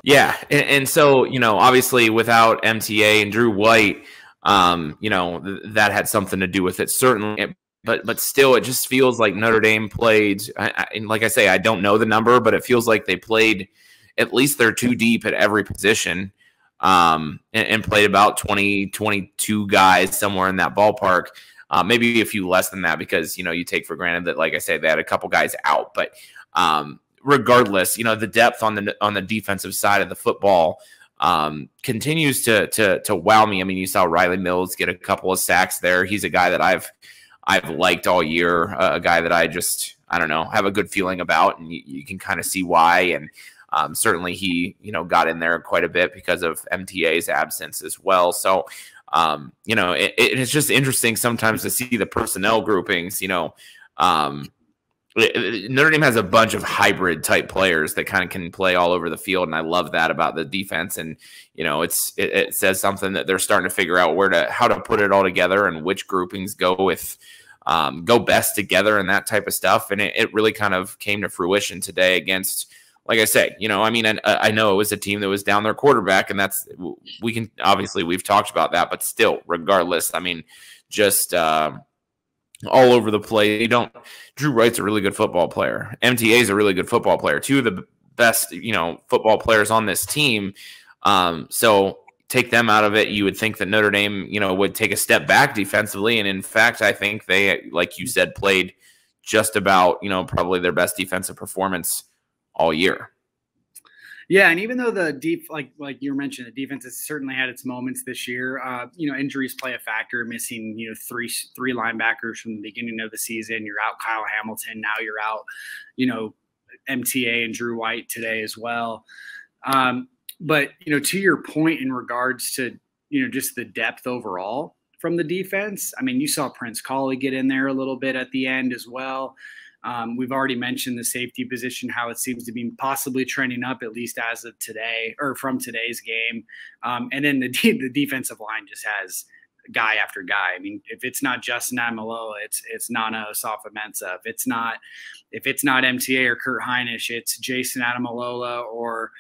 Yeah, and so, you know, obviously without MTA and Drew White, you know, that had something to do with it, certainly. But still, it just feels like Notre Dame played. And like I say, I don't know the number, but it feels like they played at least they're too deep at every position, and played about 20, 22 guys somewhere in that ballpark. Maybe a few less than that because, you know, you take for granted that, like I say, they had a couple guys out, but regardless, you know, the depth on the defensive side of the football continues to wow me. I mean, you saw Riley Mills get a couple of sacks there. He's a guy that I've liked all year, a guy that I don't know, have a good feeling about, and you can kind of see why. And certainly he, you know, got in there quite a bit because of MTA's absence as well. So, you know, it's just interesting sometimes to see the personnel groupings, you know. Notre Dame has a bunch of hybrid type players that kind of can play all over the field, and I love that about the defense. And you know, it says something that they're starting to figure out how to put it all together and which groupings go best together and that type of stuff. And it really kind of came to fruition today against, like I say, you know, I mean, I know it was a team that was down their quarterback, and we've talked about that, but still, regardless, I mean, just all over the place. Drew Wright's a really good football player. MTA is a really good football player. Two of the best, you know, football players on this team. So take them out of it, you would think that Notre Dame, you know, would take a step back defensively. And in fact, I think they, like you said, played just about, you know, probably their best defensive performance all year. Yeah, and even though like you mentioned, the defense has certainly had its moments this year. You know, injuries play a factor. Missing, you know, three linebackers from the beginning of the season. You're out Kyle Hamilton. Now you're out, you know, MTA and Drew White today as well. But you know, to your point in regards to, you know, just the depth overall from the defense. I mean, you saw Prince Colley get in there a little bit at the end as well. We've already mentioned the safety position, how it seems to be possibly trending up, at least as of today or from today's game. And then the defensive line just has guy after guy. I mean, if it's not Justin Amaloa, it's Nana Osafa-Mensah. If it's not MTA or Kurt Heinisch, it's Jason Adamalola or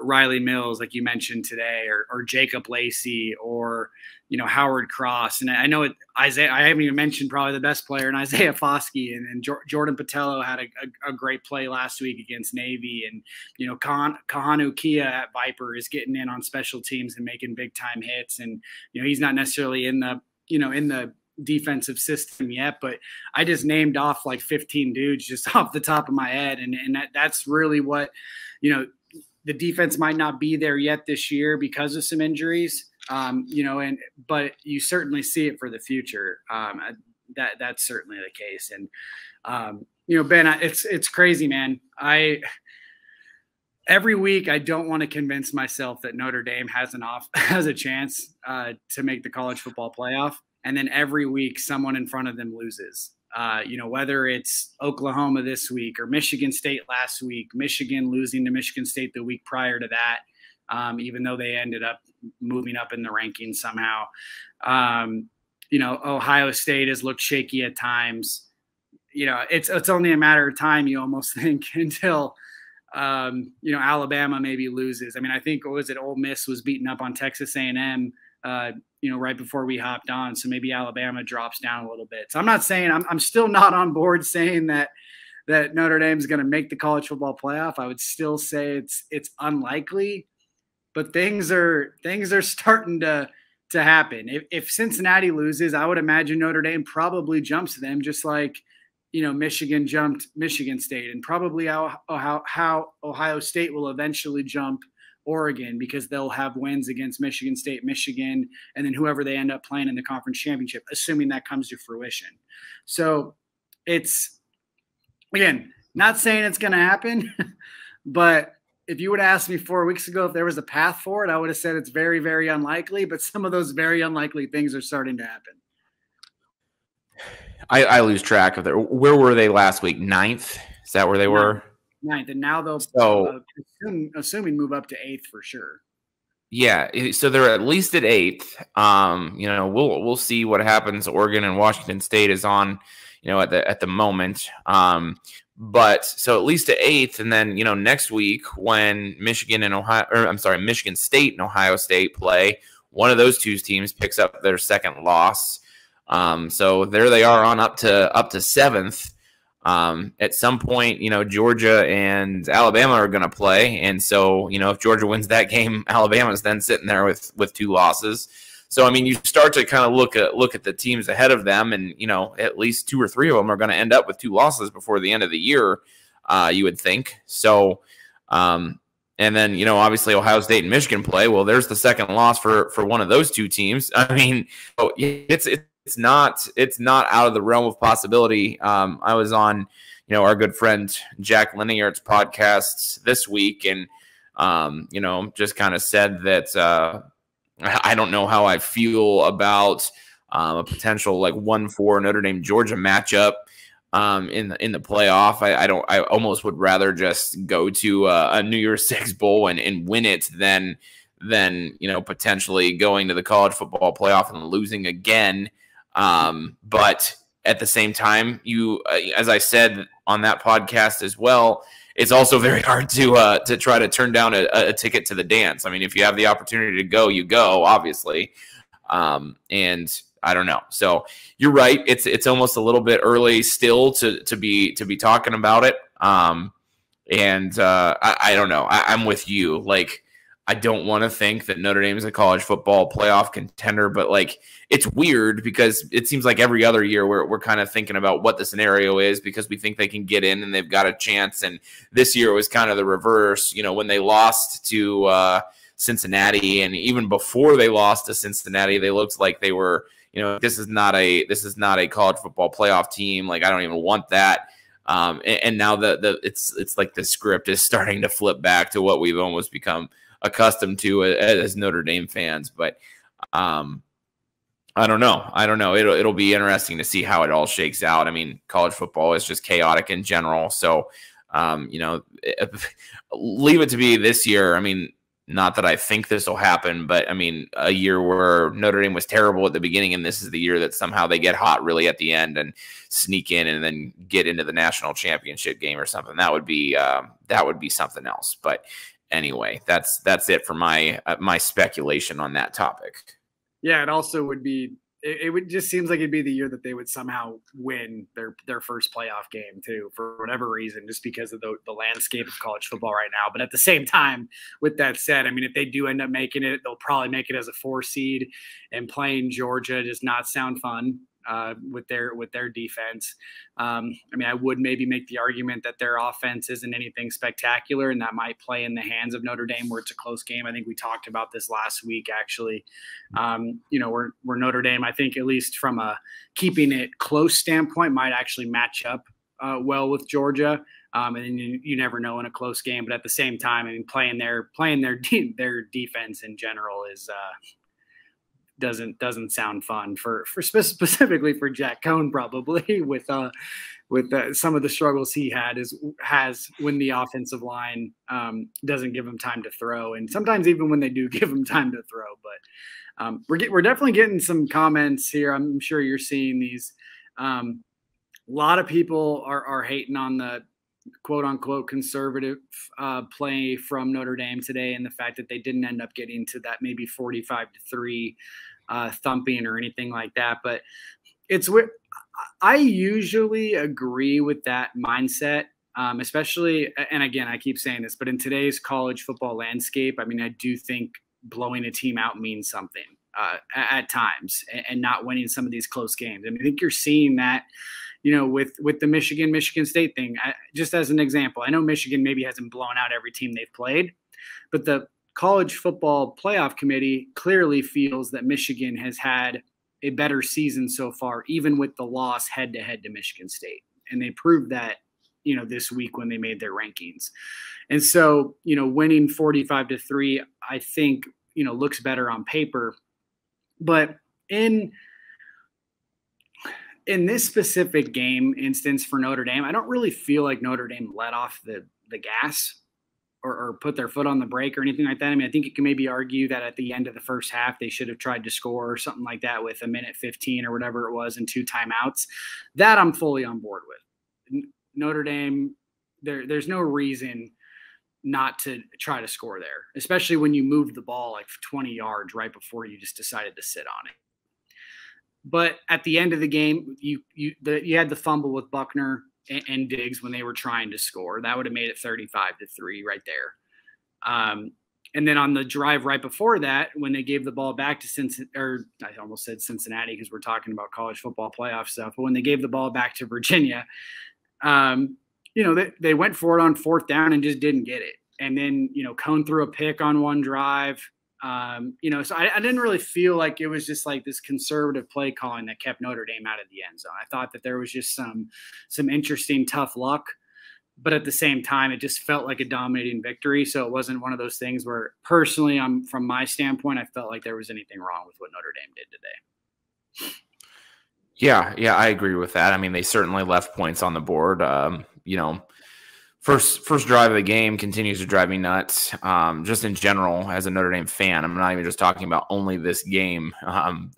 Riley Mills, like you mentioned today, or Jacob Lacey, or, you know, Howard Cross. And I know Isaiah, I haven't even mentioned probably the best player in Isaiah Foskey, and Jordan Patello had a great play last week against Navy. And, you know, Kahanu Kia at Viper is getting in on special teams and making big time hits. And, you know, he's not necessarily in the defensive system yet, but I just named off like 15 dudes just off the top of my head. And that's really what, you know, the defense might not be there yet this year because of some injuries, you know, but you certainly see it for the future. That's certainly the case. And, you know, Ben, it's crazy, man. Every week I don't want to convince myself that Notre Dame has a chance to make the college football playoff. And then every week someone in front of them loses. You know, whether it's Oklahoma this week or Michigan State last week, Michigan losing to Michigan State the week prior to that, even though they ended up moving up in the rankings somehow. You know, Ohio State has looked shaky at times. You know, it's only a matter of time, you almost think, until, you know, Alabama maybe loses. I mean, I think, Ole Miss was beaten up on Texas A&M, you know, right before we hopped on. So maybe Alabama drops down a little bit. So I'm not saying I'm still not on board saying that Notre Dame is going to make the college football playoff. I would still say it's unlikely, but things are starting to happen. If Cincinnati loses, I would imagine Notre Dame probably jumps them, just like, you know, Michigan jumped Michigan State, and probably how Ohio State will eventually jump Oregon, because they'll have wins against Michigan State, Michigan, and then whoever they end up playing in the conference championship, assuming that comes to fruition. So it's, again, not saying it's going to happen, but if you would have asked me 4 weeks ago if there was a path for it, I would have said it's very, very unlikely, but some of those very unlikely things are starting to happen. I lose track of where were they last week? 9th? Is that where they were? 9th, and now they'll, assuming, move up to 8th for sure. Yeah, so they're at least at 8th. You know, we'll see what happens. Oregon and Washington State is on, you know, at the moment. But so at least to 8th, and then next week when Michigan State and Ohio State play, one of those two teams picks up their second loss. So there they are on up to 7th. At some point, Georgia and Alabama are going to play, and so if Georgia wins that game, Alabama's then sitting there with 2 losses. So I mean, you start to kind of look at the teams ahead of them, and at least 2 or 3 of them are going to end up with 2 losses before the end of the year. You would think so. And then obviously Ohio State and Michigan play. Well, there's the second loss for one of those 2 teams. I mean, it's not out of the realm of possibility. I was on our good friend Jack Lineart's podcast this week, and just kind of said that. I don't know how I feel about a potential like 1-4 Notre Dame Georgia matchup in the playoff. I almost would rather just go to a New Year's Six bowl and win it than potentially going to the college football playoff and losing again. But at the same time, as I said on that podcast as well, it's also very hard to try to turn down a ticket to the dance. I mean, if you have the opportunity to go, you go, obviously. And I don't know. So you're right. It's almost a little bit early still to be talking about it. And I don't know. I'm with you. Like, I don't want to think that Notre Dame is a college football playoff contender, but like, it's weird because it seems like every other year we're kind of thinking about what the scenario is because we think they can get in and they've got a chance. And this year was kind of the reverse, when they lost to Cincinnati, and even before they lost to Cincinnati, they looked like they were, this is not a college football playoff team. Like, I don't even want that. And now it's like the script is starting to flip back to what we've almost become accustomed to as Notre Dame fans. But I don't know. It'll be interesting to see how it all shakes out. I mean, college football is just chaotic in general. So, leave it to be this year. I mean, not that I think this will happen, but I mean, a year where Notre Dame was terrible at the beginning, and this is the year that somehow they get hot really at the end and sneak in and then get into the national championship game or something. That would be something else. But anyway, that's it for my speculation on that topic. Yeah, it also would be. It would just seems like it'd be the year that they would somehow win their first playoff game too, for whatever reason, just because of the landscape of college football right now. But at the same time, with that said, I mean, if they do end up making it, they'll probably make it as a 4 seed, and playing Georgia does not sound fun with their defense. I mean, I would maybe make the argument that their offense isn't anything spectacular, and that might play in the hands of Notre Dame where it's a close game. I think we talked about this last week, actually. Where Notre Dame, I think, at least from a keeping it close standpoint, might actually match up well with Georgia. And you never know in a close game, but at the same time, I mean, playing their defense in general is doesn't sound fun for specifically for Jack Cohn, probably with some of the struggles he has when the offensive line doesn't give him time to throw, and sometimes even when they do give him time to throw. But we're definitely getting some comments here. I'm sure you're seeing these. A lot of people are hating on the quote unquote conservative play from Notre Dame today, and the fact that they didn't end up getting to that maybe 45-3 thumping or anything like that. But I usually agree with that mindset, especially, and again, I keep saying this, but in today's college football landscape, I mean, I do think blowing a team out means something at times, and not winning some of these close games. I mean, I think you're seeing that, with the Michigan State thing. Just as an example, I know Michigan maybe hasn't blown out every team they've played, but the College Football Playoff Committee clearly feels that Michigan has had a better season so far, even with the loss head-to-head to Michigan State. And they proved that, this week when they made their rankings. And so, winning 45-3, I think, looks better on paper. But in this specific game instance for Notre Dame, I don't really feel like Notre Dame let off the gas or put their foot on the brake or anything like that. I mean, I think you can maybe argue that at the end of the first half, they should have tried to score or something like that with a minute 15 or whatever it was and 2 timeouts. That I'm fully on board with. Notre Dame, there's no reason not to try to score there, especially when you moved the ball like 20 yards right before you just decided to sit on it. But at the end of the game, you had the fumble with Buckner and Diggs when they were trying to score. That would have made it 35-3 right there. And then on the drive right before that, when they gave the ball back to Cincinnati, or I almost said Cincinnati because we're talking about college football playoff stuff, but when they gave the ball back to Virginia, they went for it on 4th down and just didn't get it. And then, Cone threw a pick on one drive. So I didn't really feel like it was just like this conservative play calling that kept Notre Dame out of the end zone. I thought that there was just some interesting tough luck, but at the same time, it just felt like a dominating victory. So it wasn't one of those things where personally, from my standpoint, I felt like there was anything wrong with what Notre Dame did today. Yeah, I agree with that. I mean, they certainly left points on the board. First drive of the game continues to drive me nuts. Just in general, as a Notre Dame fan, I'm not even just talking about only this game.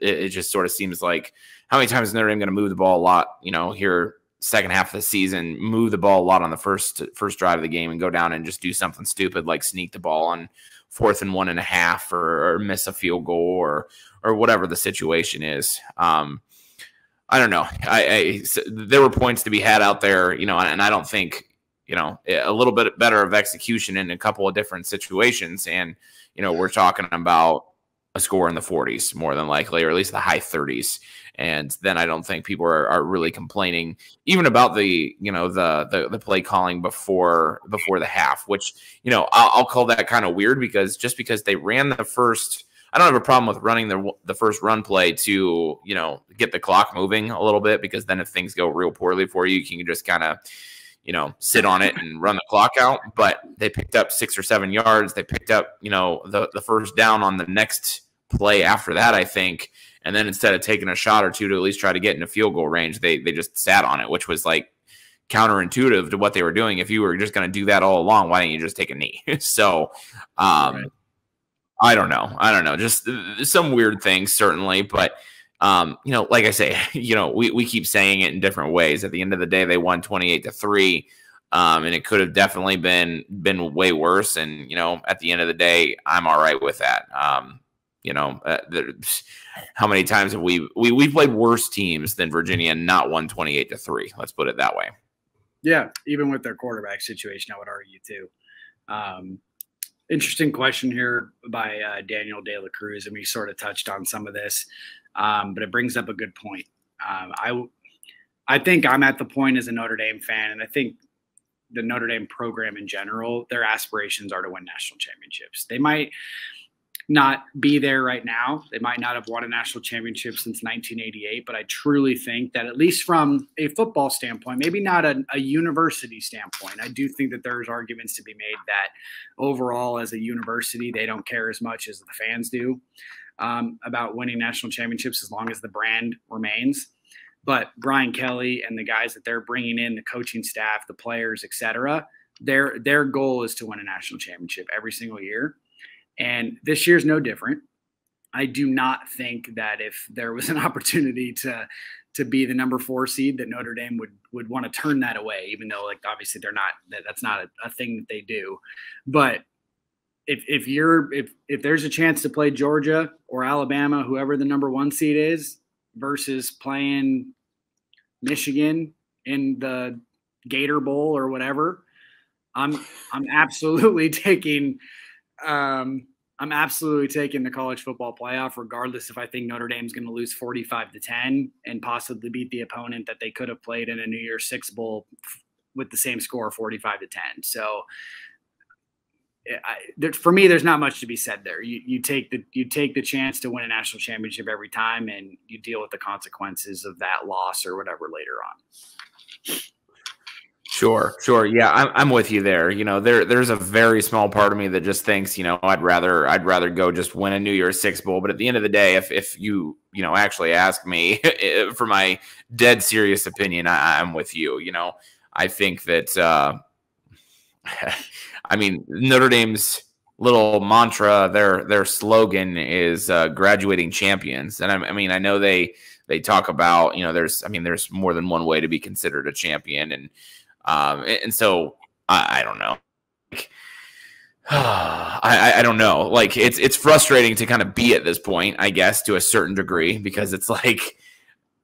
It just sort of seems like how many times is Notre Dame going to move the ball a lot, here second half of the season, move the ball a lot on the first drive of the game and go down and just do something stupid like sneak the ball on 4th and 1.5 or miss a field goal or whatever the situation is. I don't know. There were points to be had out there, and I don't think, a little bit better of execution in a couple of different situations. And, we're talking about a score in the 40s more than likely, or at least the high 30s. And then I don't think people are really complaining even about the play calling before the half, which, I'll call that kind of weird because they ran the first, I don't have a problem with running the first run play to, get the clock moving a little bit, because then if things go real poorly for you, you can just kind of, sit on it and run the clock out. But they picked up 6 or 7 yards. They picked up, the first down on the next play after that, I think. And then instead of taking a shot or two to at least try to get into field goal range, they just sat on it, which was like counterintuitive to what they were doing. If you were just going to do that all along, why didn't you just take a knee? So, right. I don't know. Just some weird things, certainly. But, like I say, we keep saying it in different ways. At the end of the day, they won 28-3. And it could have definitely been way worse. And, at the end of the day, I'm all right with that. How many times have we played worse teams than Virginia and not won 28-3? Let's put it that way. Yeah. Even with their quarterback situation, I would argue too. Interesting question here by Daniel De La Cruz, and we sort of touched on some of this, but it brings up a good point. I think I'm at the point as a Notre Dame fan, and I think the Notre Dame program in general, their aspirations are to win national championships. They might not be there right now. They might not have won a national championship since 1988, but I truly think that at least from a football standpoint, maybe not a university standpoint, I do think that there's arguments to be made that overall as a university, they don't care as much as the fans do about winning national championships as long as the brand remains. But Brian Kelly and the guys that they're bringing in, the coaching staff, the players, et cetera, their goal is to win a national championship every single year. And this year's no different. I do not think that if there was an opportunity to be the number 4 seed, that Notre Dame would want to turn that away, even though obviously they're not, that's not a thing that they do. But if there's a chance to play Georgia or Alabama, whoever the number 1 seed is, versus playing Michigan in the Gator Bowl or whatever, I'm absolutely taking the college football playoff, regardless if I think Notre Dame's going to lose 45-10 and possibly beat the opponent that they could have played in a New Year's Six Bowl with the same score, 45-10. So for me, there's not much to be said there. You take the chance to win a national championship every time, and you deal with the consequences of that loss or whatever later on. Sure. Yeah, I'm with you there. There's a very small part of me that just thinks, I'd rather go just win a New Year's Six Bowl. But at the end of the day, if you actually ask me for my dead serious opinion, I'm with you. I think that Notre Dame's little mantra, their slogan is graduating champions. And I know they talk about, there's more than one way to be considered a champion. And And so I don't know. Like, I don't know. Like it's frustrating to kind of be at this point, I guess, to a certain degree, because it's like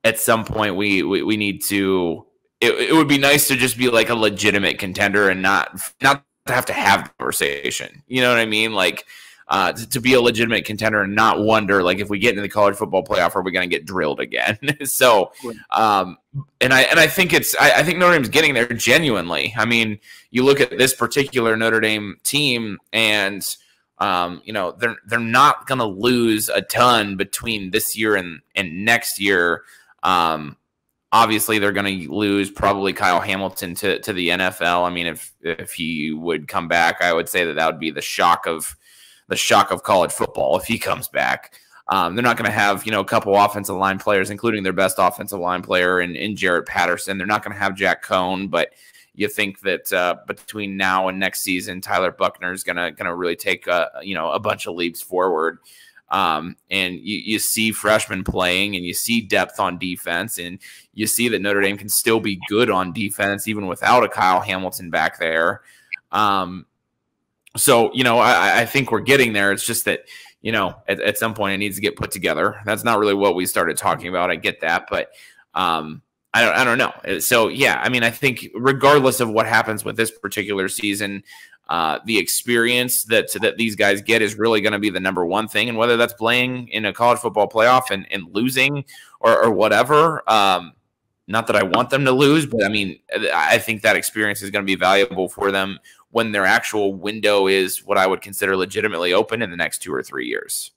at some point we need to. It would be nice to just be like a legitimate contender and not have to have the conversation. You know what I mean? Like to be a legitimate contender and not wonder, like, if we get into the college football playoff, are we going to get drilled again? So, and I think I think Notre Dame's getting there genuinely. I mean, you look at this particular Notre Dame team, and you know, they're not going to lose a ton between this year and next year. Obviously, they're going to lose probably Kyle Hamilton to the NFL. I mean, if he would come back, I would say that would be the shock of college football if he comes back. They're not going to have, you know, a couple offensive line players, including their best offensive line player in Jarrett Patterson. They're not going to have Jack Cohn, but you think that between now and next season, Tyler Buckner is gonna really take you know, a bunch of leaps forward. And you see freshmen playing, and you see depth on defense, and you see that Notre Dame can still be good on defense even without a Kyle Hamilton back there. So, you know, I think we're getting there. It's just that, you know, at some point it needs to get put together. That's not really what we started talking about. I get that, but I don't know. So, yeah, I mean, I think regardless of what happens with this particular season, the experience that these guys get is really going to be the number one thing. And whether that's playing in a college football playoff and losing or whatever, not that I want them to lose, but I mean, I think that experience is going to be valuable for them when their actual window is what I would consider legitimately open in the next 2 or 3 years.